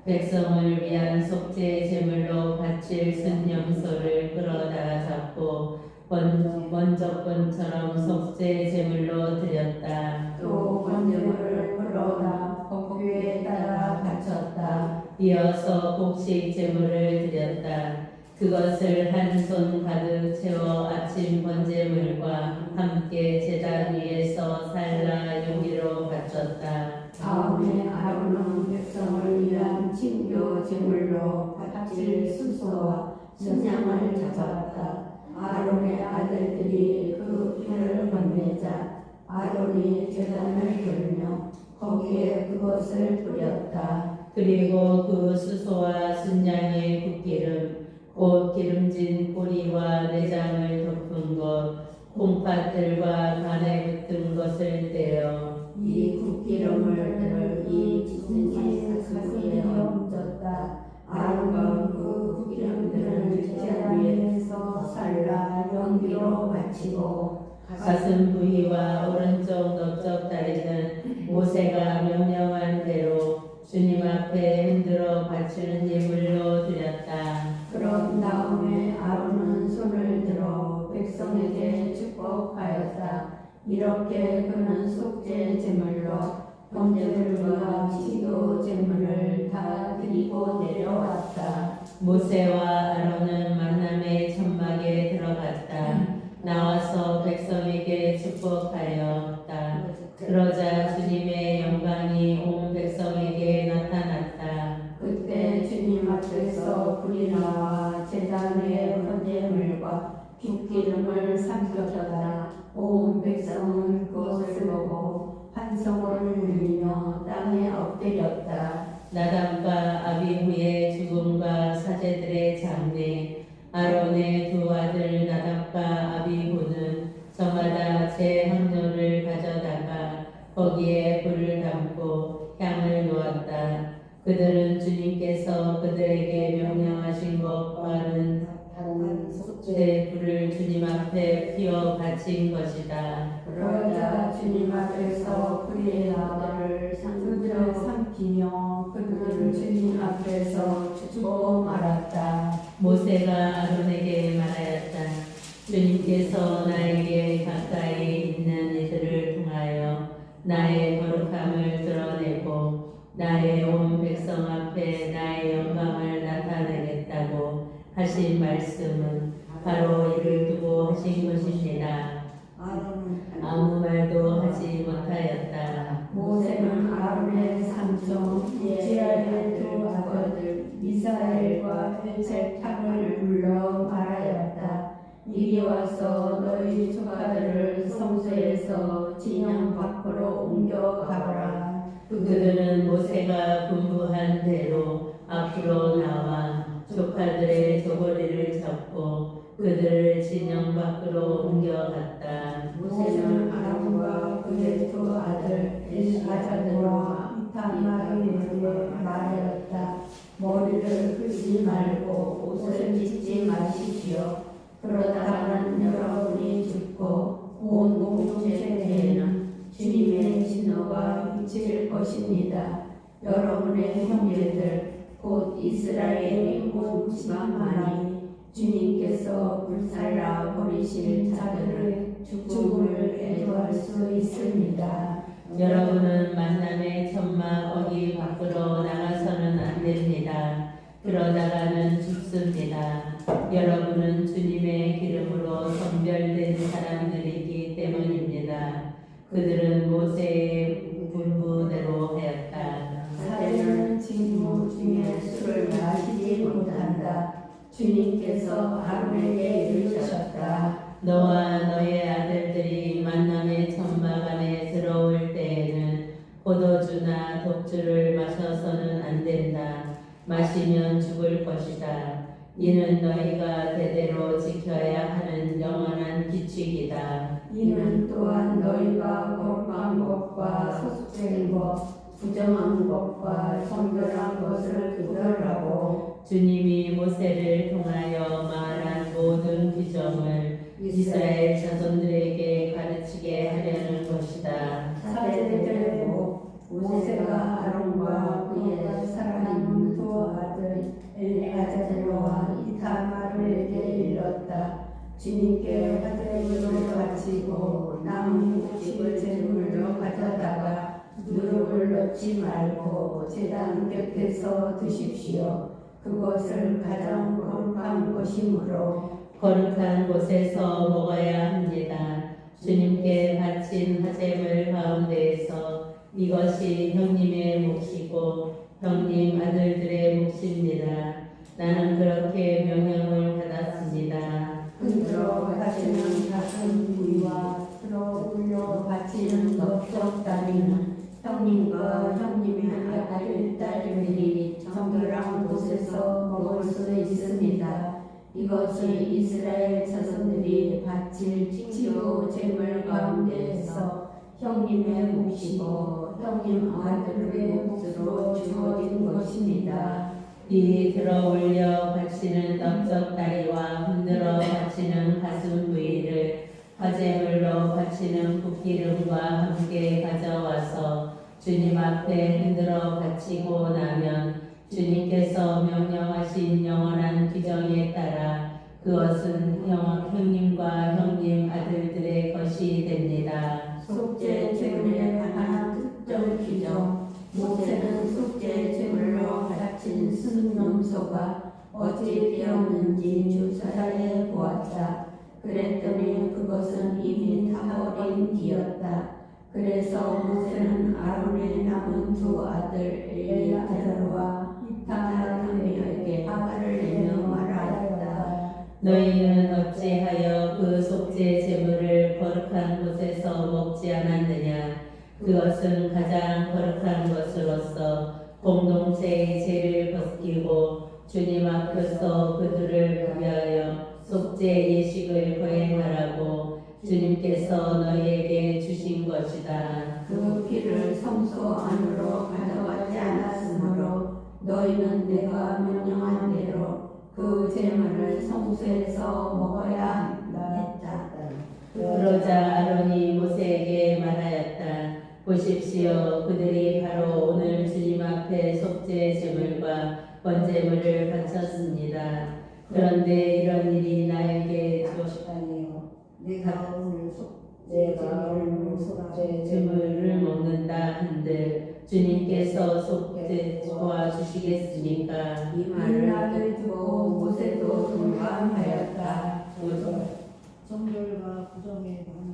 백성을 위한 속죄 제물로 바칠 순념소를 끌어다 잡고 먼저번처럼 속죄 제물로 드렸다. 또 번제물을 끌어다 법규에 따라 바쳤다. 이어서 곡식 제물을 드렸다. 그것을 한 손 가득 채워 아침 번제물과 함께 제단 위에서 살라 용기로 바쳤다. 다음에 아론은 백성을 위한 친교 제물로 바칠 수소와 순양을 잡았다. 아론의 아들들이 그 피를 건네자 아론이 제단을 돌며 거기에 그것을 뿌렸다. 그리고 그 수소와 순양의 붓기름 곧 기름진 꼬리와 내장을 덮은 것 콩팥들과 간에 붙은 것을 떼어 이 굿기름을 이 지승의 가슴에 얹었다. 아론과 그 굿기름들을 제단 위에서 살라 연기로 바치고 가슴 부위와 오른쪽 넓적 다리는 모세가 명령한 대로 주님 앞에 흔들어 바치는 예물로 드렸다. 그런 다음에 아론은 손을 들어 백성에게 축복하였다. 이렇게 그는 속죄 제물로 번제물과 기도 제물을 다 드리고 내려왔다. 모세와 아론은 만남의 천막에 들어갔다. 나와서 백성에게 축복하였다. 그러자 주님의 영광이 온 백성에게 나타났다. 그때 주님 앞에서 불이 나와 제단 위에 번제물과 깃기름을 삼켰다. 온 백성은 그것을 보고 환성을 울리며 땅에 엎드렸다. 나답과 아비후의 죽음과 사제들의 장례 아론의 두 아들 나답과 아비후는 저마다 제 향료를 가져다가 거기에 불을 담고 향을 놓았다. 그들은 주님께서 그들에게 명령하신 것과는 다른 속죄 불을 주님 앞에 피워 바친 것이다. 그러자 주님 앞에서 불의 나무를 상주를 삼키며 그들을 주님 앞에서 죽고 말았다. 모세가 아론에게 말하였다. 주님께서 나에게 가까이 있는 이들을 통하여 나의 거룩함을 드러내고 나의 온 백성 앞에 나의 영광을 나타내겠다고 하신 말씀은 바로 이를 두고 하신 것입니다. 아무 말도 하지 못하였다. 모세는 아론의 삼촌 이스라엘의 두 아들 미사엘과 헬셀탕을 불러 말하였다. 이리 와서 너희 조카들을 성소에서 진영 밖으로 옮겨가라. 그들은 모세가 분부한 대로 앞으로 나와 조카들의 조거리를 잡고 그들을 진영 밖으로 옮겨갔다. 모세는 아론과 그의 두 아들 엘아자들과 이타마르에게 말하였다. 머리를 긁지 말고 옷을 찢지 마십시오. 그러다가는 여러분이 죽고 온 공동체에는 주님의 진노가 미칠 것입니다. 여러분의 형제들 곧 이스라엘이 온 지방만이 주님께서 불살라 버리실 자들의 죽음을 애도할 수 있습니다. 여러분은 만남의 천막 어디 밖으로 나가서는 안 됩니다. 그러다가는 죽습니다. 여러분은 주님의 기름으로 선별된 사람들이기 때문입니다. 그들은 모세의 분부대로 하였다. 사례는 직무 중에 술을 마시지 못한다. 주님께서 아론에게 이르셨다. 너와 너의 아들들이 만남의 천막 안에 들어올 때에는 포도주나 독주를 마셔서는 안 된다. 마시면 죽을 것이다. 이는 너희가 대대로 지켜야 하는 영원한 규칙이다. 이는 또한 너희가 거룩한 것과 소속된 것, 부정한 것과 정결한 것을 구별하고 주님이 모세를 통하여 말한 모든 규정을 이스라엘 자손들에게 가르치게 하려는 것이다. 사제들의 목, 모세가 아론과 그의 살아있는 주님께 화제물로 바치고 남은 곡식을 제물로 가져다가 누룩을 넣지 말고 제단 곁에서 드십시오. 그것을 가장 거룩한 것이므로 거룩한 곳에서 먹어야 합니다. 주님께 바친 화제물 가운데에서 이것이 형님의 몫이고 형님 아들들의 몫입니다. 나는 그렇게 명령을 받았습니다. 흔들어 바치는 가슴 부위와 들어 올려 바치는 넓적 다리는 형님과 형님의 아들 딸들이 정결한 곳에서 먹을 수 있습니다. 이것이 이스라엘 자손들이 바칠 칭조 제물 가운데에서 형님의 몫이고 형님 아들의 몫으로 주어진 것입니다. 이 들어 올려 바치는 넓적 다리와 흔들어 바치는 가슴 부위를 화제물로 바치는 붓기름과 함께 가져와서 주님 앞에 흔들어 바치고 나면 주님께서 명령하신 영원한 규정에 따라 그것은 형님과 형님 아들들의 것이 됩니다. 속죄 제물에 관한 특정 규정. 모세는 속죄 제물로 바친 순염소가 어찌 되었는지 조사해 보았다. 그랬더니 그것은 이미 타버린 뒤였다. 그래서 모세는 아론의 남은 두 아들 엘리아자르와 이타마르에게 화를 내며 말하였다. 너희는 어찌하여 그 속죄 제물을 거룩한 곳에서 먹지 않았느냐? 그것은 가장 거룩한 것으로서 공동체의 죄를 벗기고 주님 앞에서 그들을 위하여 속죄 예식을 거행하라고 주님께서 너희에게 주신 것이다. 그 피를 성소 안으로 가져가지 않았으므로 너희는 내가 명령한 대로 그 제물을 성소에서 먹어야 한다 했다. 그러자 아론이 모세에게 말하였다. 보십시오. 그들이 바로 오늘 주님 앞에 속죄 제물과 번제물을 바쳤습니다. 그런데 이런 일이 나에게 아니요. 내가 오늘 속죄 제물을 먹는다 한들 주님께서 속죄 도와주시겠습니까? 이 말을 듣고 모세도 동감하였다. 정결과 부정에 관한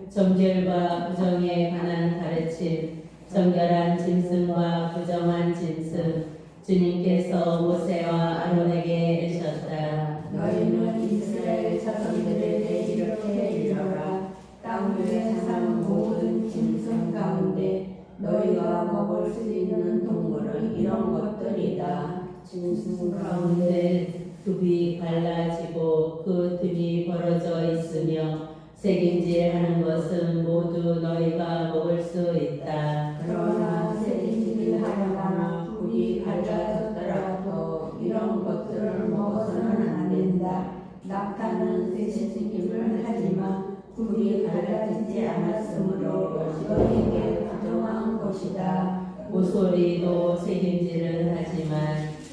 정결과 부정에 관한 가르침, 정결한 짐승과 부정한 짐승, 주님께서 모세와 아론에게 이르셨다. 너희는 이스라엘 자손들에게 이렇게 이르라. 땅 위에 사는 모든 짐승 가운데 너희가 먹을 수 있는 동물은 이런 것들이다. 짐승 가운데 굽이 갈라지고 그 등이 벌어져 있으며 새김질하는 것은 모두 너희가 먹을 수 있다. 그러나 새김질을 하거나 굽이 갈라졌더라도 이런 것들을 먹어서는 안 된다. 낙타는 새김질을 하지만 굽이 갈라지지 않았으므로 너희에게 부정한 것이다. 모서리도 새김질은 하지만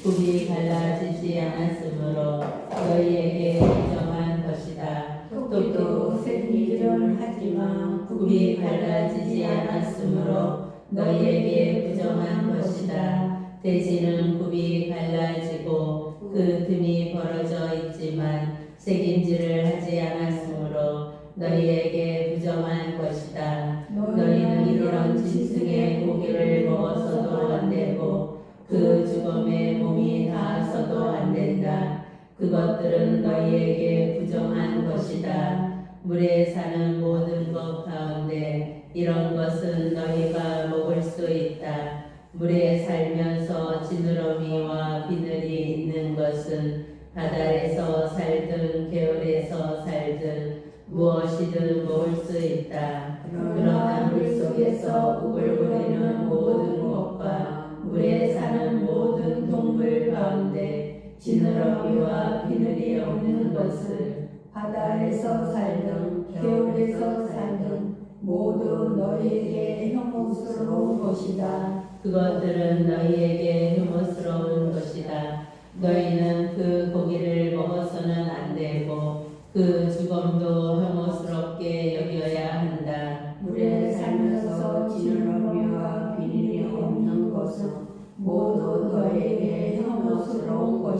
굽이 갈라지지 않았으므로 너희에게 부정한 것이다. 토끼도 새김질을 하지만 굽이 갈라지지 않았으므로 너희에게 부정한 것이다. 돼지는 굽이 갈라지고 그 등이 벌어져 있지만 새김질을 하지 않았으므로 너희에게 부정한 것이다. 너희는 이런 짐승의 고기를 먹어서도 안 되고 그 죽음에 몸이 닿아서도 안 된다. 그것들은 너희에게 부정한 것이다. 물에 사는 모든 것 가운데 이런 것은 너희가 먹을 수 있다. 물에 살면서 지느러미와 비늘이 있는 것은 바다에서 살든 개울에서 살든 무엇이든 먹을 수 있다. 그러나 물속에서 우글거리는 모든 것과 물에 사는 모든 동물 가운데 지느러미와 비늘이 없는 것을 바다에서 살든 개울에서 살든 모두 너희에게 혐오스러운 것이다. 그것들은 너희에게 혐오스러운 것이다. 너희는 그 고기를 먹어서는 안 되고 그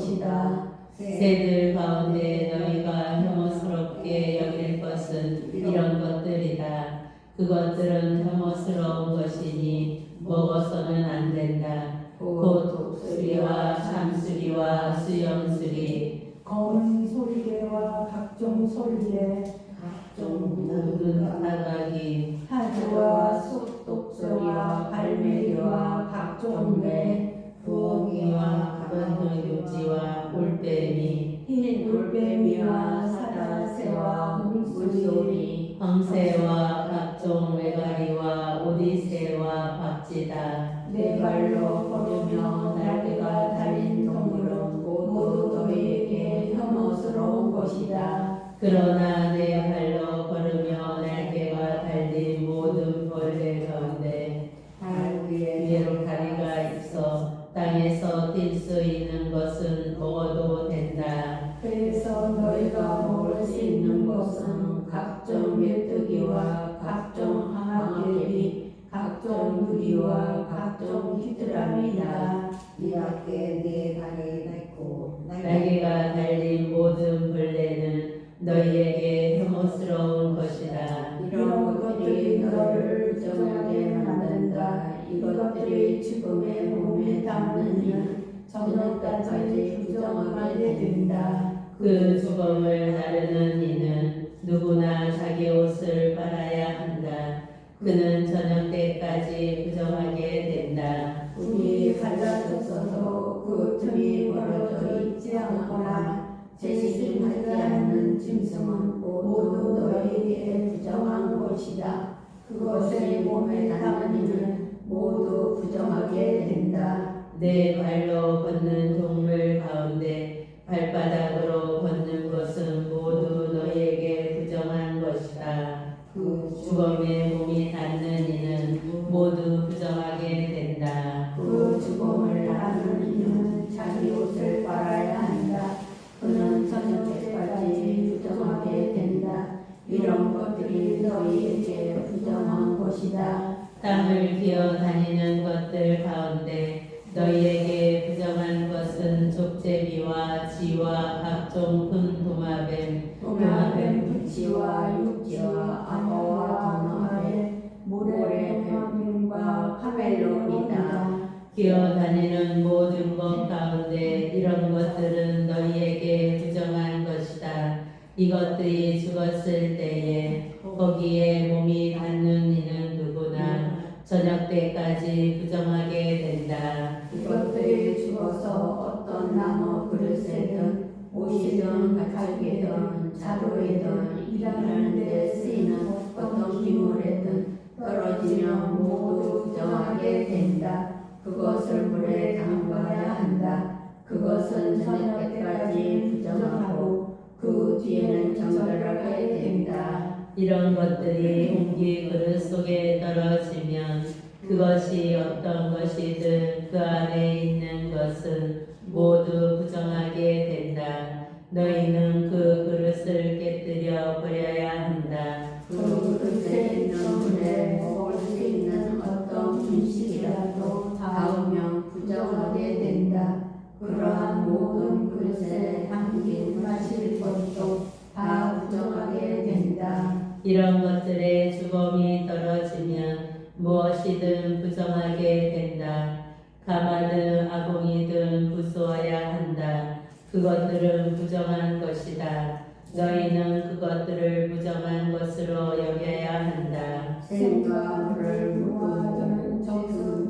것이다. 새들 가운데 너희가 혐오스럽게 여길 것은 이런 것들이다. 그것들은 혐오스러운 것이니 먹어서는 안 된다. 곧 독수리와 참수리와 수염수리 검은 소리개와 각종 소리개, 각종 모든 사각이 하주와 쑥독소리와 갈매기와 각종 매 부엉이와 검은 육지와 올빼미 흰 돌빼미와 사자새와 물소리 황새와 각종 외가리와 오리새와 박쥐다. 네 발로 걸으며 날개가 달린 동물은 모두 너희에게 혐오스러운 것이다. 그러나 내 발로 걸으며 날개가 달린 모든 벌레 가운데 달 위에 위로 다리가 있어 땅에서 뛸 수 있는 것은 먹어도 된다. 그래서 너희가 먹을 수 있는 것은 각종 메뚜기와 각종 항아개비 각종 누리와 각종 귀뚜라미다. 이 밖에 네 발이 있고 날개가 달린 모든 벌레는 너희에게 혐오스러운 것이다. 이런 것들이 너를 부정하게 만든다. 이것들이 죽음의 몸에 닿는 이는 저녁까지 부정하게 된다. 그 죽음을 나르는 이는 누구나 자기 옷을 빨아야 한다. 그는 저녁 때까지 부정하게 된다. 불이 갈라졌어도 그 틈이 벌어져 있지 않거나 재심하지 않는 짐승은 모두 너희에게 부정한 것이다. 그것이 몸에 닿는 이는 모두 부정하게 된다. 내 발로 걷는 동물 가운데 발바닥으로 걷는 것은 모두 너희에게 부정한 것이다. 그 죽음의 몸이 닿는 이는 모두 부정하게 된다. 그 죽음을 나는 이는 자기 옷을 빨아야 한다. 그는 저녁 때까지 부정하게 된다. 이런 것들이 너희에게 부정한 것이다. 땅을 기어 다니는 것들 가운데 너희에게 부정한 것은 족제비와 쥐와 각종 큰 도마뱀, 도마뱀 부치와 육지와 악어와 도마뱀 모래 도마뱀과 카멜론이다. 기어 다니는 모든 것 가운데 이런 것들은 너희에게 부정한 것이다. 이것들이 죽었을 때에 거기에 몸이 닿는 이는 누구나 저녁 때까지 부정하게 된다. 이것들이 죽어서 어떤 나무 그릇에든 옷이든 가죽이든 자루이든 일하는 데 쓰이는 어떤 기물에든 떨어지면 모두 부정하게 된다. 그것을 물에 담가야 한다. 그것은 저녁 때까지 부정하고 그 뒤에는 정결하게 된다. 이런 것들이 옹기 그릇 속에 떨어지면 그것이 어떤 것이든 그 안에 있는 것은 모두 부정하게 된다. 너희는 그 그릇을 깨뜨려 버려야 한다. 그 그릇에 있는 물에 먹을 수 있는 어떤 음식이라도 닿으면 부정하게 된다. 그러한 모든 그릇에 담긴 마실 것도 다 부정하게 된다. 이런 것들에 주범이 떨어지면 무엇이든 부정하게 된다. 가마든 아궁이든 부수어야 한다. 그것들은 부정한 것이다. 너희는 그것들을 부정한 것으로 여겨야 한다. 샘과 물을 모아두는 정수만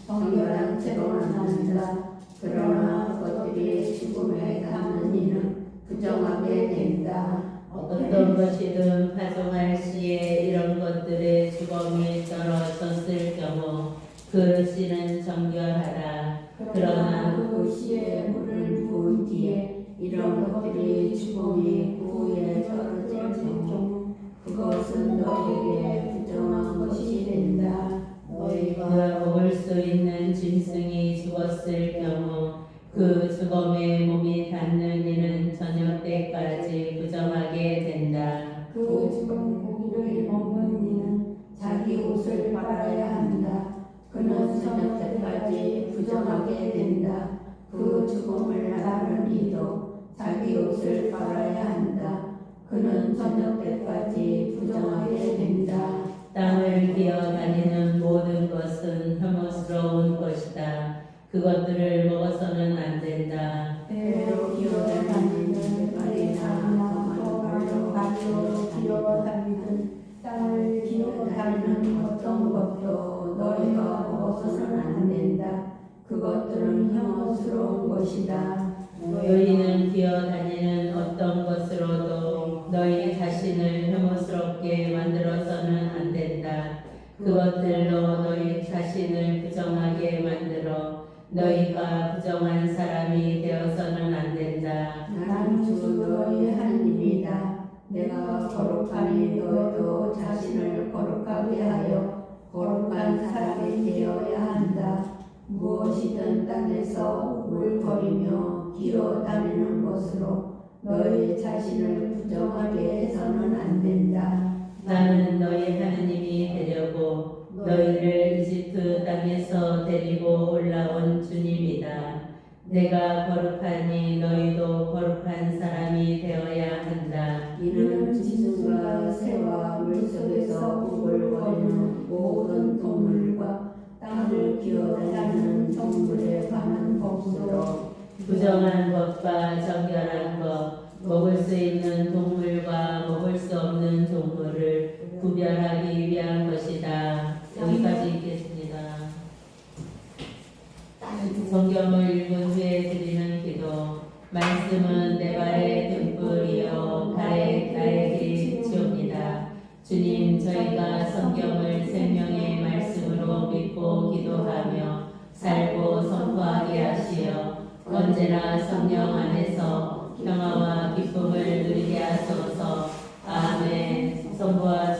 정결한 채로 한다. 그러나 그것들이 죽음에 닿는 이는 부정하게 된다. 어떤 것이든 파종할 시에 이런 것들의 주범이 떨어졌을 경우 그 씨는 정결하라. 그러나 그 시에 물을 부은 뒤에 이런 것들이 죽음이 그 위에 떨어질 경우 그것은 너희에게 부정한 것이 된다. 너희가 먹을 수 있는 짐승이 죽었을 경우 그 주범의 몸이 닿는 이는 저녁 때까지 부정하게 된다. 그 죽은 고기를 먹는 이는 자기 옷을 빨아야 한다. 그는 저녁 때까지 부정하게 된다. 그 또 죽음을 알아는 이도 자기 옷을 빨아야 한다. 그는 저녁 때까지 부정하게 된다. 땅을 기어다니는 모든 것은 혐오스러운 것이다. 그것들을 먹어서는 안 된다. 배로 기어다니는 말이나 발로 기어다니든 땅을 기어다니는 어떤 것도 너희가 먹어서는 안 된다. 그것들은 혐오스러운 것이다. 너희는 기어다니는 어떤 것으로도 너희 자신을 혐오스럽게 만들어서는 안 된다. 그것들로 너희 자신을 부정하게 만들어 너희가 부정한 사람이 되어서는 안 된다. 나는 주 너희 하나님이다. 내가 거룩하니 너희도 자신을 거룩하게 하여 거룩한 사람이 되어야 한다. 무엇이든 땅에서 울거리며 기어다니는 것으로 너희 자신을 부정하게 해서는 안 된다. 나는 너희 하나님이 되려고 너희를 이집트 땅에서 데리고 올라온 주님이다. 내가 거룩하니 너희도 거룩한 사람이 되어야 한다. 이는 짐승과 새와 물속에서 우글거리는 모든 동물과 땅을 기어다니는 동물에 관한 법으로 부정한 것과 정결한 것, 먹을 수 있는 동물과 먹을 수 없는 동물을 구별하기 위한 것이다. 여기까지 읽겠습니다. 성경을 읽은 후에 드리는 기도. 말씀은 내 발의 등불이요 나의 길이옵니다. 주님, 저희가 성경을 생명의 말씀으로 믿고 기도하며 살고 선포하게 하시어 언제나 성령 안에서 평화와 기쁨을 누리게 하소서. 아멘. 성부와